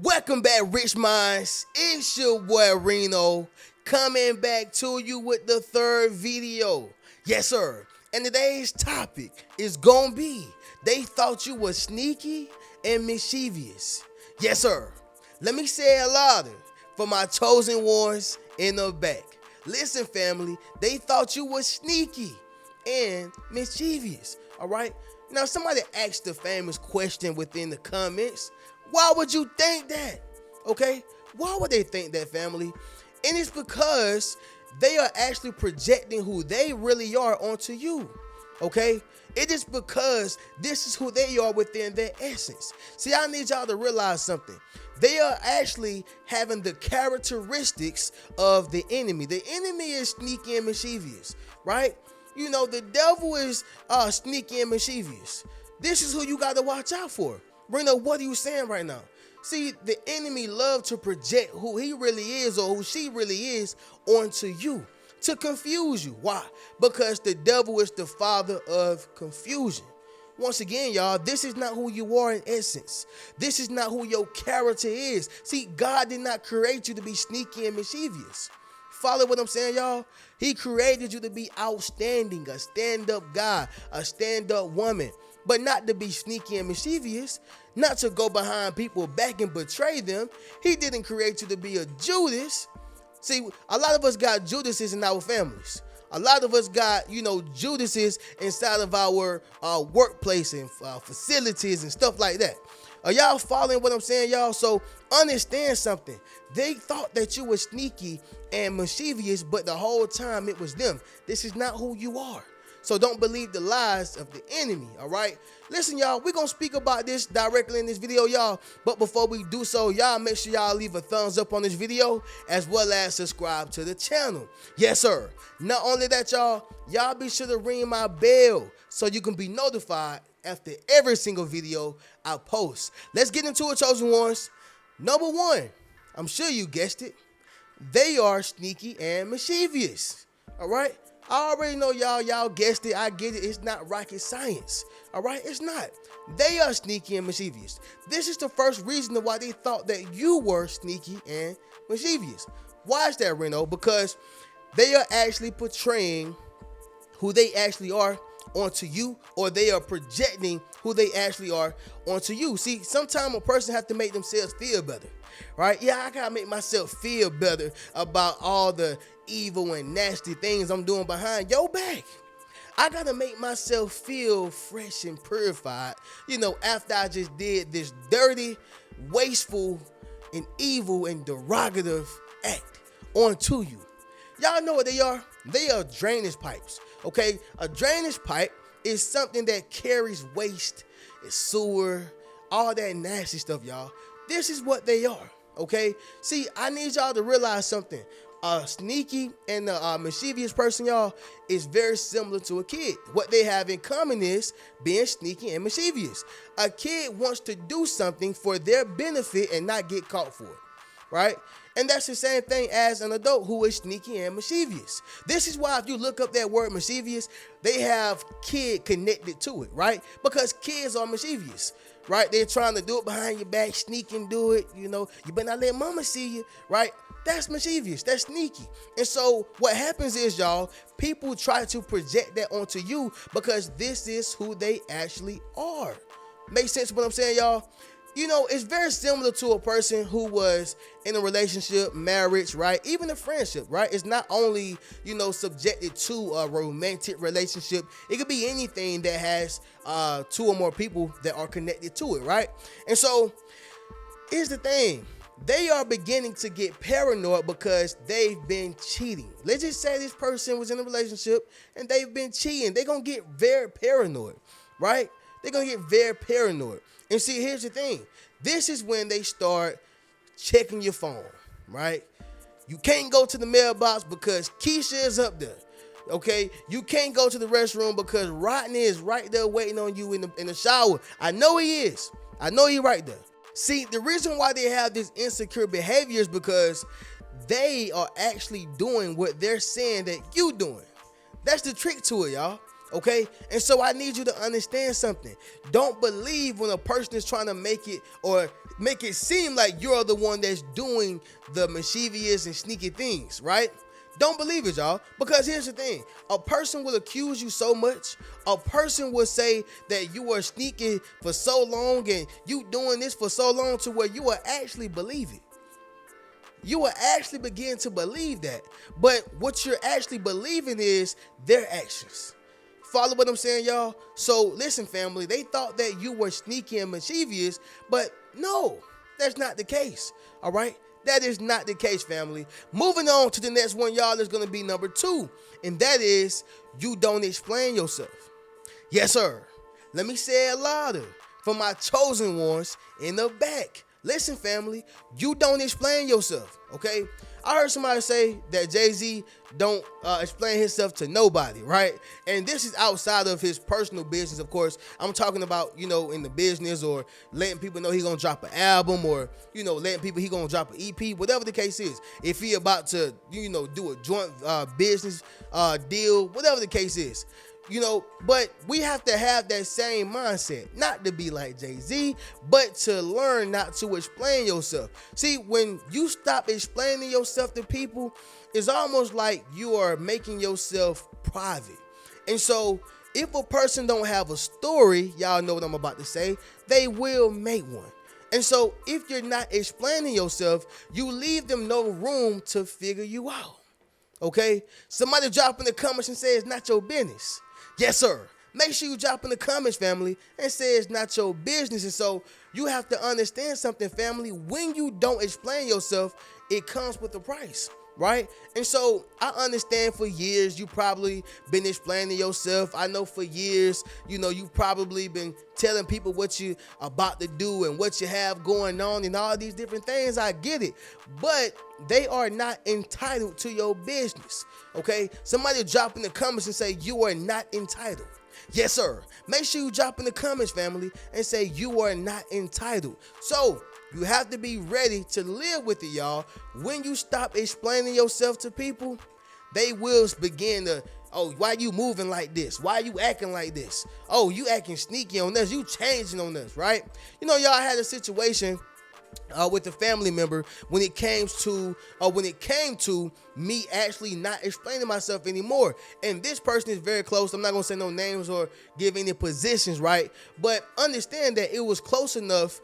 Welcome back, Rich Minds. It's your boy Reno coming back to you with the third video. Yes, sir. And today's topic is gonna be they thought you were sneaky and mischievous. Yes, sir. Let me say it louder for my chosen ones in the back. Listen, family, they thought you were sneaky and mischievous. All right. Now, somebody asked the famous question within the comments. Why would you think that? Okay? Why would they think that, family? And it's because they are actually projecting who they really are onto you. Okay? It is because this is who they are within their essence. See, I need y'all to realize something. They are actually having the characteristics of the enemy. The enemy is sneaky and mischievous, right? You know, the devil is sneaky and mischievous. This is who you got to watch out for. Reno, what are you saying right now? See, the enemy loves to project who he really is or who she really is onto you to confuse you. Why? Because the devil is the father of confusion. Once again, y'all, this is not who you are in essence. This is not who your character is. See, God did not create you to be sneaky and mischievous. Follow what I'm saying, y'all? He created you to be outstanding, a stand-up guy, a stand-up woman, but not to be sneaky and mischievous, not to go behind people back and betray them. He didn't create you to be a Judas. See, a lot of us got Judases in our families. A lot of us got, Judases inside of our workplace and facilities and stuff like that. Are y'all following what I'm saying, y'all? So understand something. They thought that you were sneaky and mischievous, but the whole time it was them. This is not who you are. So don't believe the lies of the enemy, all right? Listen, y'all, we're going to speak about this directly in this video, y'all. But before we do so, y'all make sure y'all leave a thumbs up on this video as well as subscribe to the channel. Yes, sir. Not only that, y'all be sure to ring my bell so you can be notified after every single video I post. Let's get into it, chosen ones. Number one, I'm sure you guessed it. They are sneaky and mischievous, all right? I already know y'all guessed it. I get it. It's not rocket science. All right? It's not. They are sneaky and mischievous. This is the first reason why they thought that you were sneaky and mischievous. Why is that, Reno? Because they are actually portraying who they actually are onto you, or they are projecting who they actually are onto you. See, sometimes a person has to make themselves feel better, right? Yeah, I gotta make myself feel better about all the evil and nasty things I'm doing behind your back. I gotta make myself feel fresh and purified, after I just did this dirty, wasteful, and evil and derogative act onto you. Y'all know what they are? They are drainage pipes, okay? A drainage pipe is something that carries waste, it's sewer, all that nasty stuff, y'all. This is what they are, okay? See, I need y'all to realize something. A sneaky and a mischievous person, y'all, is very similar to a kid. What they have in common is being sneaky and mischievous. A kid wants to do something for their benefit and not get caught for it, right? And that's the same thing as an adult who is sneaky and mischievous. This is why if you look up that word mischievous, they have kid connected to it, right? Because kids are mischievous, right? They're trying to do it behind your back, sneak and do it, you better not let mama see you, right? That's mischievous, that's sneaky. And so what happens is, y'all, people try to project that onto you because this is who they actually are. Make sense what I'm saying, y'all? It's very similar to a person who was in a relationship, marriage, right? Even a friendship, right? It's not only, subjected to a romantic relationship. It could be anything that has two or more people that are connected to it, right? And so here's the thing. They are beginning to get paranoid because they've been cheating. Let's just say this person was in a relationship and they've been cheating. They're going to get very paranoid, right? They're going to get very paranoid. And see, here's the thing. This is when they start checking your phone, right? You can't go to the mailbox because Keisha is up there, okay? You can't go to the restroom because Rodney is right there waiting on you in the shower. I know he is. I know he's right there. See, the reason why they have this insecure behavior is because they are actually doing what they're saying that you doing. That's the trick to it, y'all. Okay? And so I need you to understand something. Don't believe when a person is trying to make it or make it seem like you're the one that's doing the mischievous and sneaky things, right? Don't believe it, y'all. Because here's the thing. A person will accuse you so much. A person will say that you are sneaky for so long and you doing this for so long to where you will actually believe it. You will actually begin to believe that. But what you're actually believing is their actions. Follow what I'm saying, y'all? So listen, family, they thought that you were sneaky and mischievous, but no, that's not the case. All right? That is not the case, family. Moving on to the next one, y'all, is going to be number 2. And that is, you don't explain yourself. Yes, sir. Let me say it louder for my chosen ones in the back. Listen, family, you don't explain yourself, okay? I heard somebody say that Jay-Z don't explain himself to nobody, right? And this is outside of his personal business, of course. I'm talking about, in the business or letting people know he's going to drop an album or, letting people he's going to drop an EP, whatever the case is. If he about to, do a joint business deal, whatever the case is. But we have to have that same mindset, not to be like Jay-Z, but to learn not to explain yourself. See, when you stop explaining yourself to people, it's almost like you are making yourself private. And so if a person don't have a story, y'all know what I'm about to say, they will make one. And so if you're not explaining yourself, you leave them no room to figure you out. Okay? Somebody drop in the comments and say it's not your business. Yes, sir. Make sure you drop in the comments, family, and say it's not your business. And so you have to understand something, family. When you don't explain yourself, it comes with a price, right? And so I understand for years you probably been explaining yourself. I know for years, you probably been telling people what you about to do and what you have going on and all these different things. I get it. But they are not entitled to your business, okay? Somebody drop in the comments and say you are not entitled. Yes, sir. Make sure you drop in the comments, family, and say you are not entitled. So you have to be ready to live with it, y'all. When you stop explaining yourself to people, they will begin to, oh, why you moving like this? Why you acting like this? Oh, you acting sneaky on us. You changing on us, right? Y'all had a situation with a family member when it came to me actually not explaining myself anymore. And this person is very close. I'm not gonna say no names or give any positions, right? But understand that it was close enough,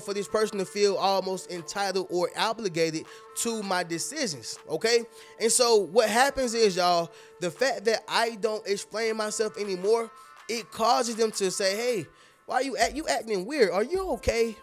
for this person to feel almost entitled or obligated to my decisions. Okay. And so what happens is, y'all, the fact that I don't explain myself anymore, it causes them to say, hey, why you acting weird? Are you okay?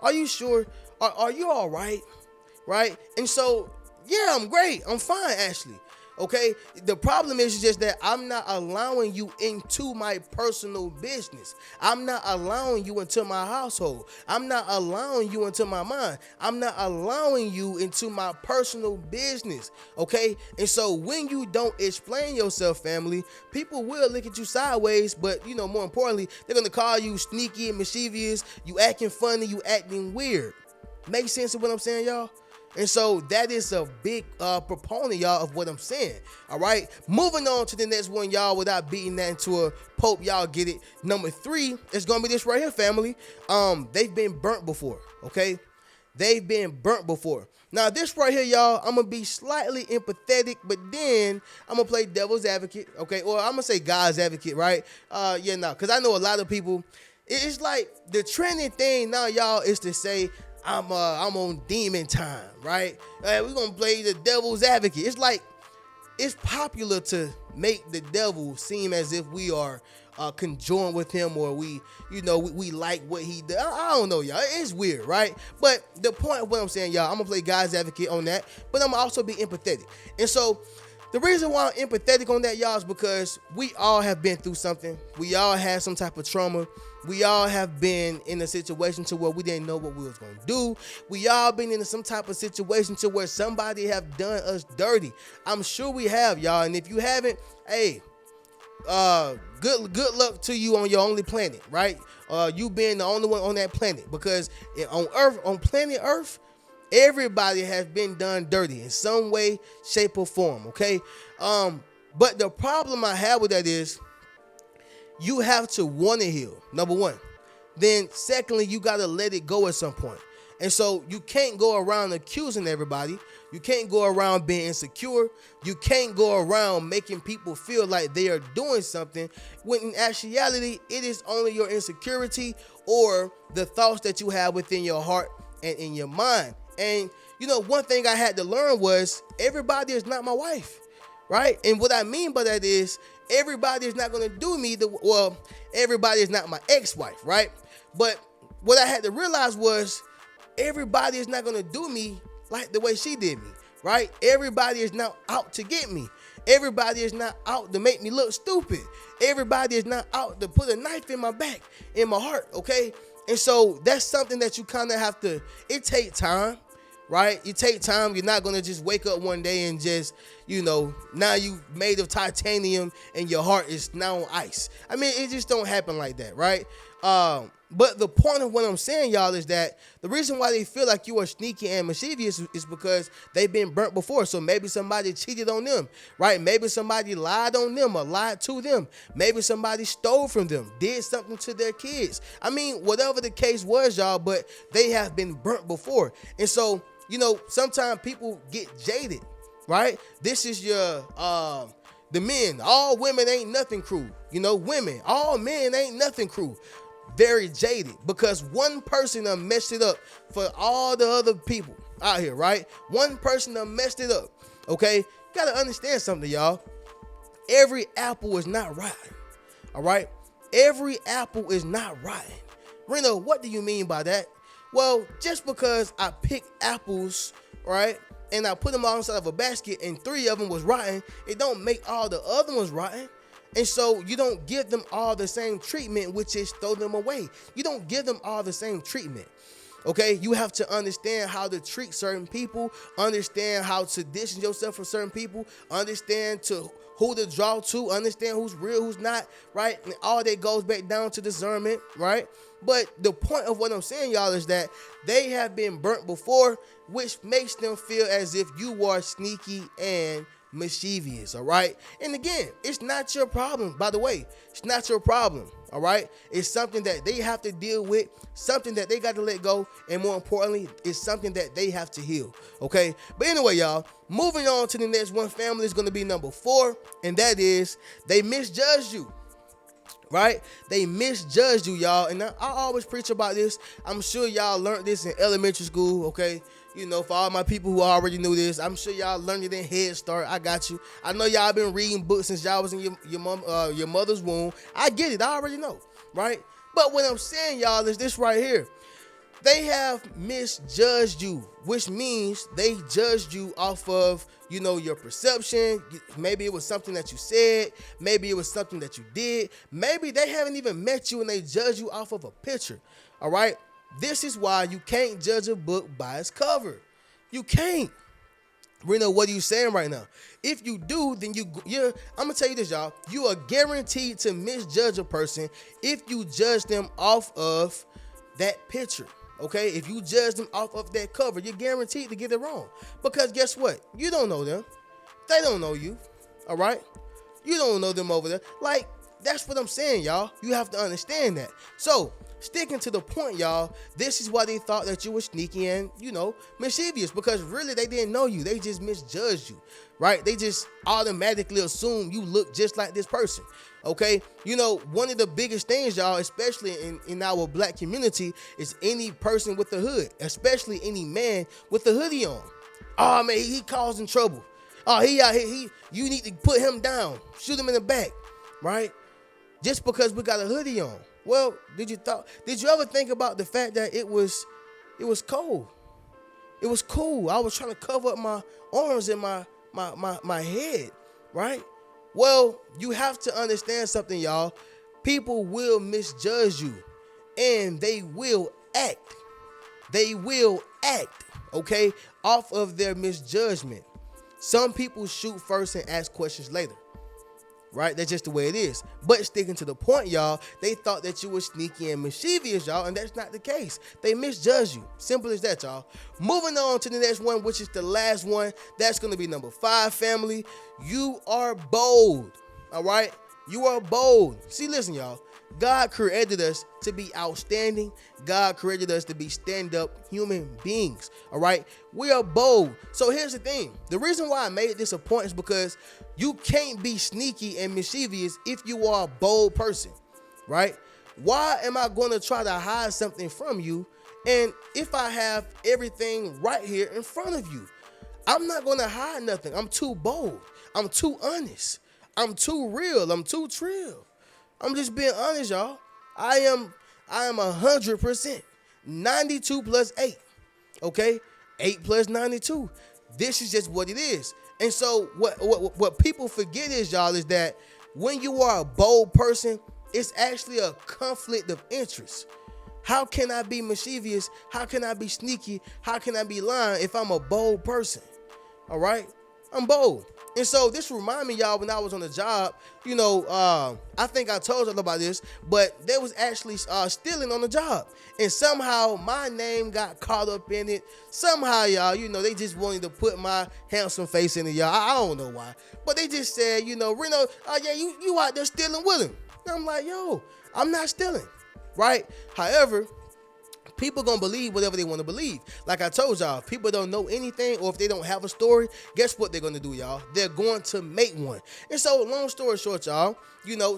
Are you sure? Are you all right? Right? And so, yeah, I'm great. I'm fine, actually. Okay? The problem is just that I'm not allowing you into my personal business. I'm not allowing you into my household. I'm not allowing you into my mind. I'm not allowing you into my personal business. Okay? And so when you don't explain yourself, family, people will look at you sideways, but, more importantly, they're going to call you sneaky and mischievous. You acting funny. You acting weird. Make sense of what I'm saying, y'all? And so that is a big proponent, y'all, of what I'm saying. All right. Moving on to the next one, y'all, without beating that into a pulp, y'all get it. Number 3 is going to be this right here, family. They've been burnt before. Okay. They've been burnt before. Now, this right here, y'all, I'm going to be slightly empathetic, but then I'm going to play devil's advocate. Okay. Or I'm going to say God's advocate, right? Because I know a lot of people, it's like the trending thing now, y'all, is to say, I'm on demon time, right? We're going to play the devil's advocate. It's like, it's popular to make the devil seem as if we are conjoined with him or we like what he does. I don't know, y'all. It's weird, right? But the point of what I'm saying, y'all, I'm going to play God's advocate on that, but I'm going to also be empathetic. And so the reason why I'm empathetic on that, y'all, is because we all have been through something. We all had some type of trauma. We all have been in a situation to where we didn't know what we was going to do. We all been in some type of situation to where somebody have done us dirty. I'm sure we have, y'all. And if you haven't, hey, good luck to you on your only planet, right? You being the only one on that planet, because on planet Earth, everybody has been done dirty in some way, shape, or form, okay? But the problem I have with that is, you have to want to heal, number one. Then secondly, you got to let it go at some point. And so you can't go around accusing everybody. You can't go around being insecure. You can't go around making people feel like they are doing something when in actuality, it is only your insecurity or the thoughts that you have within your heart and in your mind. And one thing I had to learn was everybody is not my wife, right? And what I mean by that is everybody is not going to do me everybody is not my ex-wife, right? But what I had to realize was everybody is not going to do me like the way she did me, right? Everybody is not out to get me. Everybody is not out to make me look stupid. Everybody is not out to put a knife in my back, in my heart, okay? And so that's something that you kind of have to, it takes time, right? You take time. You're not going to just wake up one day and just, now you made of titanium and your heart is now on ice. I mean, it just don't happen like that, right? But the point of what I'm saying, y'all, is that the reason why they feel like you are sneaky and mischievous is because they've been burnt before. So maybe somebody cheated on them, right? Maybe somebody lied on them or lied to them. Maybe somebody stole from them, did something to their kids. I mean, whatever the case was, y'all, but they have been burnt before. And so, sometimes people get jaded, right? This is your, the men, all women ain't nothing crew. Women, all men ain't nothing crew. Very jaded because one person done messed it up for all the other people out here, right? One person done messed it up, okay? Gotta understand something, y'all. Every apple is not rotten, all right? Every apple is not rotten. Reno, what do you mean by that? Well, just because I pick apples, right, and I put them all inside of a basket and 3 of them was rotten, it don't make all the other ones rotten. And so you don't give them all the same treatment, which is throw them away. You don't give them all the same treatment. Okay, you have to understand how to treat certain people, understand how to distance yourself from certain people, understand to who to draw to, understand who's real, who's not, right? And all that goes back down to discernment, right? But the point of what I'm saying, y'all, is that they have been burnt before, which makes them feel as if you are sneaky and mischievous, all right? And again, it's not your problem, by the way. It's not your problem, all right? It's something that they have to deal with, something that they got to let go, and more importantly, it's something that they have to heal, okay? But anyway, y'all, moving on to the next one, family, is going to be number 4, and that is they misjudged you. Right? They misjudged you, y'all. And I always preach about this. I'm sure y'all learned this in elementary school, okay? For all my people who already knew this, I'm sure y'all learned it in Head Start. I got you. I know y'all been reading books since y'all was in your mother's womb. I get it. I already know, right? But what I'm saying, y'all, is this right here. They have misjudged you, which means they judged you off of, your perception. Maybe it was something that you said. Maybe it was something that you did. Maybe they haven't even met you and they judge you off of a picture. All right. This is why you can't judge a book by its cover. You can't. Reno, what are you saying right now? If you do, then I'm going to tell you this, y'all. You are guaranteed to misjudge a person if you judge them off of that picture. Okay, if you judge them off of that cover, you're guaranteed to get it wrong. Because guess what? You don't know them. They don't know you. All right? You don't know them over there. Like, that's what I'm saying, y'all. You have to understand that. So, sticking to the point, y'all, this is why they thought that you were sneaky and, mischievous. Because really, they didn't know you. They just misjudged you, right? They just automatically assume you look just like this person. Okay, one of the biggest things, y'all, especially in our black community, is any person with a hood, especially any man with a hoodie on. Oh man, he causing trouble. Oh, he out here. You need to put him down, shoot him in the back, right? Just because we got a hoodie on. Well, did you ever think about the fact that it was cold? It was cool. I was trying to cover up my arms and my head, right? Well, you have to understand something, y'all. People will misjudge you, and they will act. They will act, okay, off of their misjudgment. Some people shoot first and ask questions later, right? That's just the way it is. But sticking to the point, y'all, they thought that you were sneaky and mischievous, y'all, and that's not the case. They misjudge you. Simple as that, y'all. Moving on to the next one, which is the last one. That's going to be number 5, family. You are bold, all right? You are bold. See, listen, y'all. God created us to be outstanding. God created us to be stand-up human beings. All right. We are bold. So here's the thing. The reason why I made this a point is because you can't be sneaky and mischievous if you are a bold person. Right? Why am I going to try to hide something from you? And if I have everything right here in front of you, I'm not going to hide nothing. I'm too bold. I'm too honest. I'm too real. I'm too trill. I'm just being honest, y'all. I am 100%. 92 plus 8. Okay? 8 plus 92. This is just what it is. And so what people forget is, y'all, is that when you are a bold person, it's actually a conflict of interest. How can I be mischievous? How can I be sneaky? How can I be lying if I'm a bold person? All right? I'm bold. And so this remind me, y'all, when I was on the job, I think I told y'all about this, but they was actually stealing on the job. And somehow my name got caught up in it. Somehow, y'all, they just wanted to put my handsome face in it, y'all. I don't know why. But they just said, Reno, yeah, you out there stealing with him. And I'm like, yo, I'm not stealing, right? However, people gonna believe whatever they want to believe. Like I told y'all, if people don't know anything or if they don't have a story, guess what they're gonna do, y'all? They're going to make one. And so, long story short, y'all,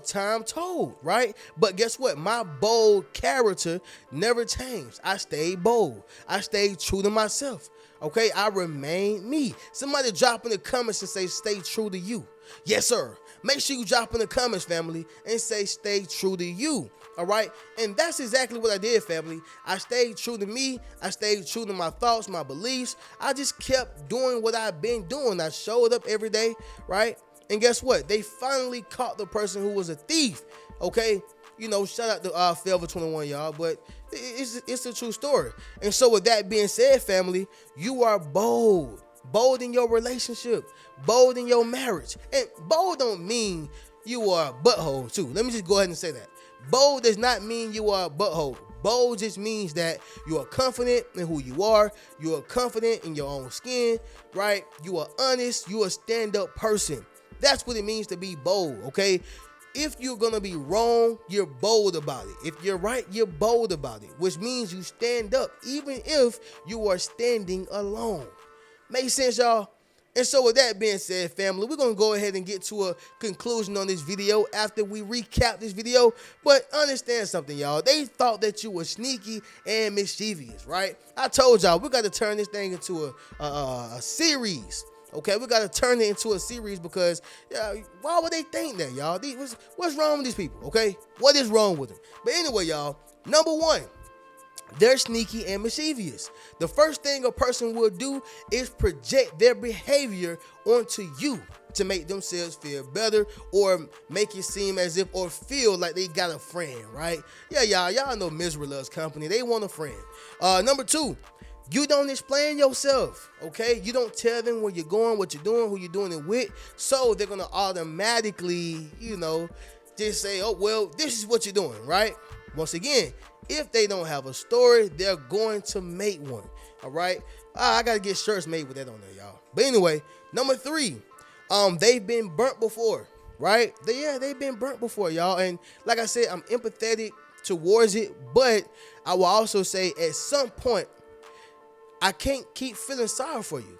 time told, right? But guess what? My bold character never changed. I stayed bold. I stayed true to myself. Okay, I remain me. Somebody drop in the comments and say, stay true to you. Yes, sir. Make sure you drop in the comments, family, and say, stay true to you. All right. And that's exactly what I did, family. I stayed true to me. I stayed true to my thoughts, my beliefs. I just kept doing what I've been doing. I showed up every day. Right. And guess what? They finally caught the person who was a thief. Okay. Shout out to Forever 21, y'all. But it's a true story. And so with that being said, family, you are bold. Bold in your relationship. Bold in your marriage. And bold don't mean you are a butthole, too. Let me just go ahead and say that. Bold does not mean you are a butthole. Bold just means that you are confident in who you are. You are confident in your own skin, right? You are honest. You are a stand-up person. That's what it means to be bold, okay? If you're going to be wrong, you're bold about it. If you're right, you're bold about it, which means you stand up, even if you are standing alone. Make sense, y'all? And so with that being said, family, we're going to go ahead and get to a conclusion on this video after we recap this video. But understand something, y'all. They thought that you were sneaky and mischievous, right? I told y'all, we got to turn this thing into a series. Okay, we got to turn it into a series because why would they think that, y'all? What's wrong with these people, okay? What is wrong with them? But anyway, y'all, number one, they're sneaky and mischievous. The first thing a person will do is project their behavior onto you to make themselves feel better or make it seem as if or feel like they got a friend, right? Yeah, y'all know misery loves company. They want a friend. Number two, you don't explain yourself, okay? You don't tell them where you're going, what you're doing, who you're doing it with. So they're going to automatically, just say, oh, well, this is what you're doing, right? Once again, if they don't have a story, they're going to make one. All right. I got to get shirts made with that on there, y'all. But anyway, number three, they've been burnt before, right? They've been burnt before, y'all. And like I said, I'm empathetic towards it. But I will also say at some point, I can't keep feeling sorry for you.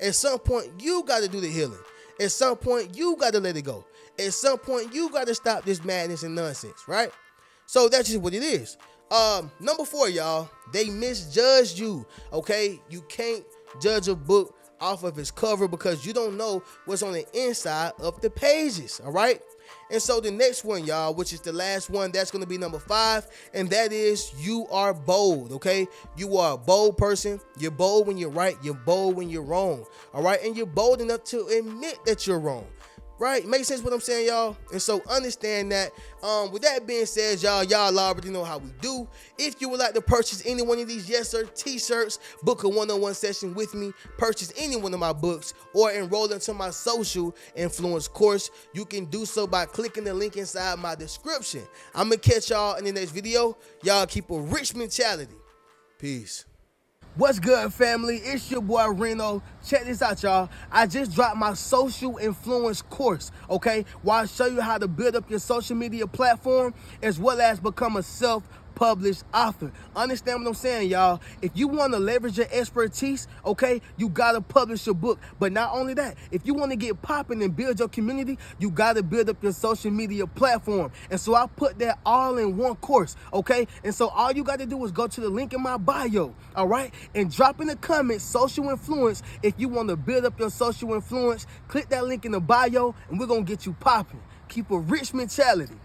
At some point, you got to do the healing. At some point, you got to let it go. At some point, you got to stop this madness and nonsense, right? So that's just what it is. Number four, y'all, they misjudged you, okay? You can't judge a book off of its cover because you don't know what's on the inside of the pages, all right? And so the next one, y'all, which is the last one, that's going to be number five, and that is you are bold, okay? You are a bold person. You're bold when you're right. You're bold when you're wrong, all right? And you're bold enough to admit that you're wrong. Right? Make sense what I'm saying, y'all? And so understand that. With that being said, y'all already know how we do. If you would like to purchase any one of these Yes Sir t-shirts, book a one-on-one session with me, purchase any one of my books, or enroll into my social influence course, you can do so by clicking the link inside my description. I'm going to catch y'all in the next video. Y'all keep a rich mentality. Peace. What's good, family? It's your boy Reno. Check this out, y'all. I just dropped my social influence course, okay? Where I show you how to build up your social media platform as well as become a self-published author. Understand what I'm saying, y'all? If you want to leverage your expertise, okay, you got to publish your book. But not only that, if you want to get popping and build your community, you got to build up your social media platform. And so I put that all in one course, okay? And so all you got to do is go to the link in my bio, all right? And drop in the comments social influence if you want to build up your social influence. Click that link in the bio and we're going to get you popping. Keep a rich mentality.